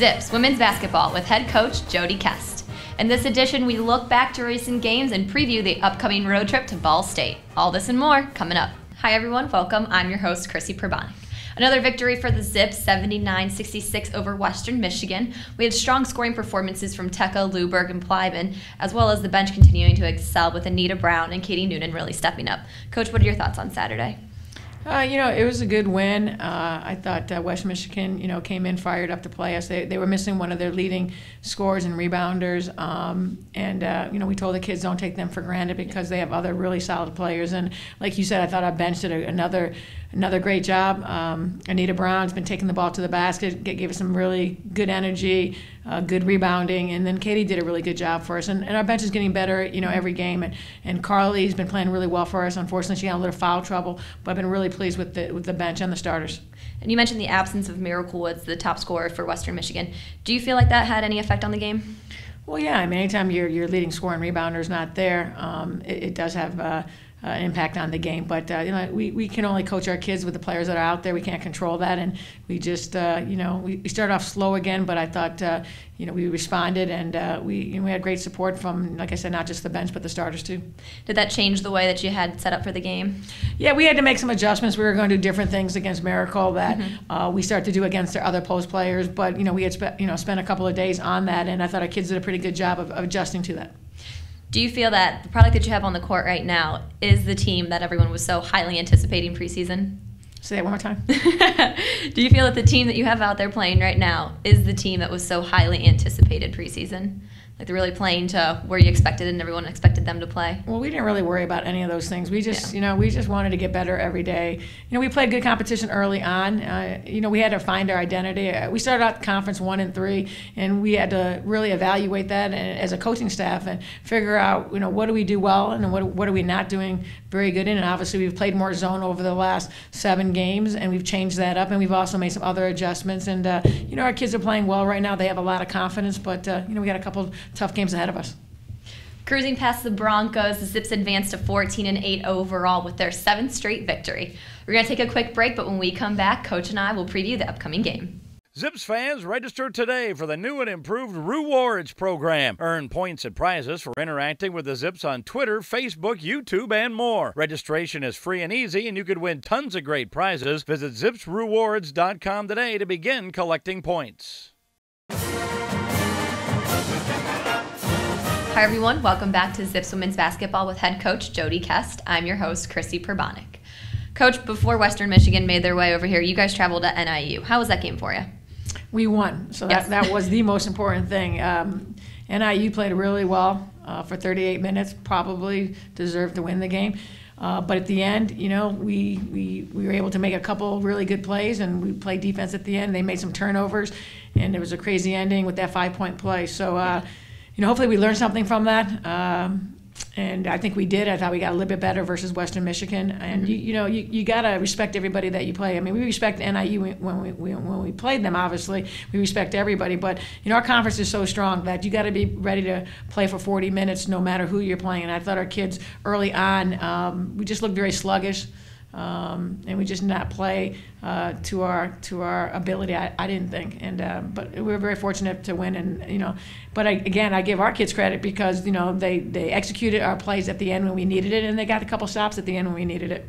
Zips Women's Basketball with head coach Jodi Kest. In this edition, we look back to recent games and preview the upcoming road trip to Ball State. All this and more coming up. Hi everyone, welcome. I'm your host, Chrissy Prabonic. Another victory for the Zips, 79-66 over Western Michigan. We had strong scoring performances from Teka, Luberg, and Plyman, as well as the bench continuing to excel with Anita Brown and Katie Noonan really stepping up. Coach, what are your thoughts on Saturday? It was a good win. I thought West Michigan, came in fired up to play us. They were missing one of their leading scorers and rebounders, we told the kids don't take them for granted because they have other really solid players. And like you said, I thought our bench did another great job. Anita Brown's been taking the ball to the basket, gave us some really good energy, good rebounding, and then Katie did a really good job for us. And our bench is getting better, every game. And Carly's been playing really well for us. Unfortunately, she got a little foul trouble, but I've been really pleased with the bench and the starters. And you mentioned the absence of Miracle Woods, the top scorer for Western Michigan. Do you feel like that had any effect on the game? Well, yeah. I mean, anytime your leading scorer and rebounder is not there, it does have an impact on the game. But we can only coach our kids with the players that are out there. We can't control that, and we just we started off slow again. But I thought we responded, and we had great support from, like I said, not just the bench but the starters too. Did that change the way that you had set up for the game? Yeah, we had to make some adjustments. We were going to do different things against Miracle that we started to do against their other post players. But we had spent a couple of days on that, and I thought our kids did a pretty good job of adjusting to that. Do you feel that the product that you have on the court right now is the team that everyone was so highly anticipating preseason? Say that one more time. Do you feel that the team that you have out there playing right now is the team that was so highly anticipated preseason? Like they're really playing to where you expected and everyone expected them to play? Well, we didn't really worry about any of those things. We just, we just wanted to get better every day. We played good competition early on. We had to find our identity. We started out the conference 1-3, and we had to really evaluate that as a coaching staff and figure out, what do we do well and what are we not doing very good in. And obviously, we've played more zone over the last 7 games, and we've changed that up, and we've also made some other adjustments. And our kids are playing well right now. They have a lot of confidence, but we got a couple tough games ahead of us. Cruising past the Broncos, the Zips advanced to 14-8 overall with their 7th straight victory. We're going to take a quick break, but when we come back, Coach and I will preview the upcoming game. Zips fans, register today for the new and improved Rewards program. Earn points and prizes for interacting with the Zips on Twitter, Facebook, YouTube, and more. Registration is free and easy, and you could win tons of great prizes. Visit zipsrewards.com today to begin collecting points. Hi everyone, welcome back to Zips Women's Basketball with head coach Jodi Kest. I'm your host, Chrissy Prabonic. Coach, before Western Michigan made their way over here, you guys traveled to NIU. How was that game for you? We won, so yes. that was the most important thing. NIU played really well for 38 minutes, probably deserved to win the game. But at the end, we were able to make a couple really good plays, and we played defense at the end. They made some turnovers, and it was a crazy ending with that 5-point play. So, hopefully we learned something from that. And I think we did. I thought we got a little bit better versus Western Michigan. And you got to respect everybody that you play. I mean, we respect NIU when we played them. Obviously, we respect everybody. But our conference is so strong that you got to be ready to play for 40 minutes, no matter who you're playing. And I thought our kids early on, we just looked very sluggish. And we just did not play to our ability. I didn't think, but we were very fortunate to win. And but I give our kids credit because they executed our plays at the end when we needed it, and they got a couple stops at the end when we needed it.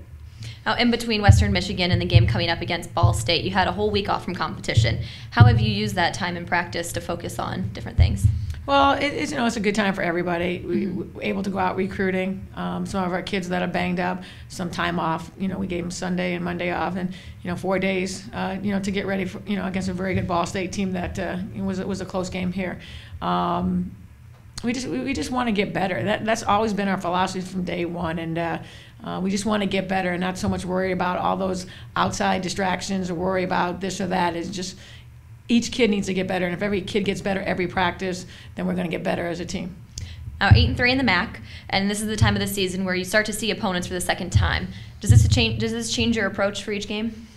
Now, in between Western Michigan and the game coming up against Ball State, you had a whole week off from competition. How have you used that time in practice to focus on different things? Well, it's a good time for everybody. We were able to go out recruiting. Some of our kids that are banged up, some time off. We gave them Sunday and Monday off, and 4 days. To get ready for against a very good Ball State team that was a close game here. We just want to get better. That's always been our philosophy from day one, and we just want to get better and not so much worry about all those outside distractions or worry about this or that. It's just each kid needs to get better, and if every kid gets better every practice, then we're going to get better as a team. Now 8-3 in the MAC, and this is the time of the season where you start to see opponents for the second time. Does this change your approach for each game?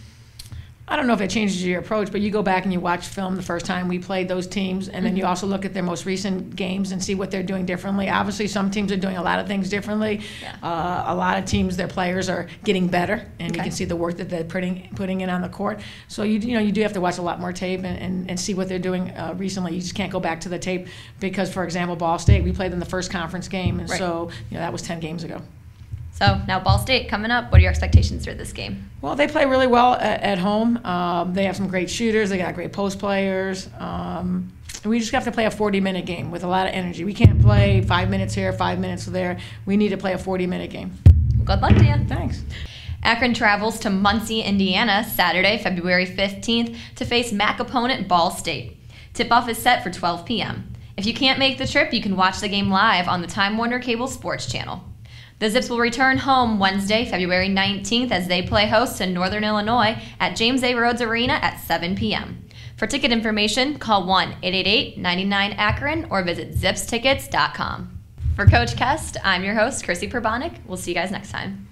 I don't know if it changes your approach, but you go back and you watch film the first time we played those teams, and then you also look at their most recent games and see what they're doing differently. Obviously, some teams are doing a lot of things differently. Yeah. A lot of teams, their players are getting better, and you can see the work that they're putting in on the court. So you do have to watch a lot more tape and see what they're doing recently. You just can't go back to the tape because, for example, Ball State, we played them the first conference game, and so that was 10 games ago. So now Ball State coming up. What are your expectations for this game? Well, they play really well at home. They have some great shooters. They got great post players. We just have to play a 40-minute game with a lot of energy. We can't play 5 minutes here, 5 minutes there. We need to play a 40-minute game. Good luck to you. Thanks. Akron travels to Muncie, Indiana, Saturday, February 15th, to face MAC opponent Ball State. Tip-off is set for 12 p.m. If you can't make the trip, you can watch the game live on the Time Warner Cable Sports Channel. The Zips will return home Wednesday, February 19th, as they play host to Northern Illinois at James A. Rhodes Arena at 7 p.m. For ticket information, call 1-888-99-AKRON or visit zipstickets.com. For Coach Kest, I'm your host, Chrissy Perbonik. We'll see you guys next time.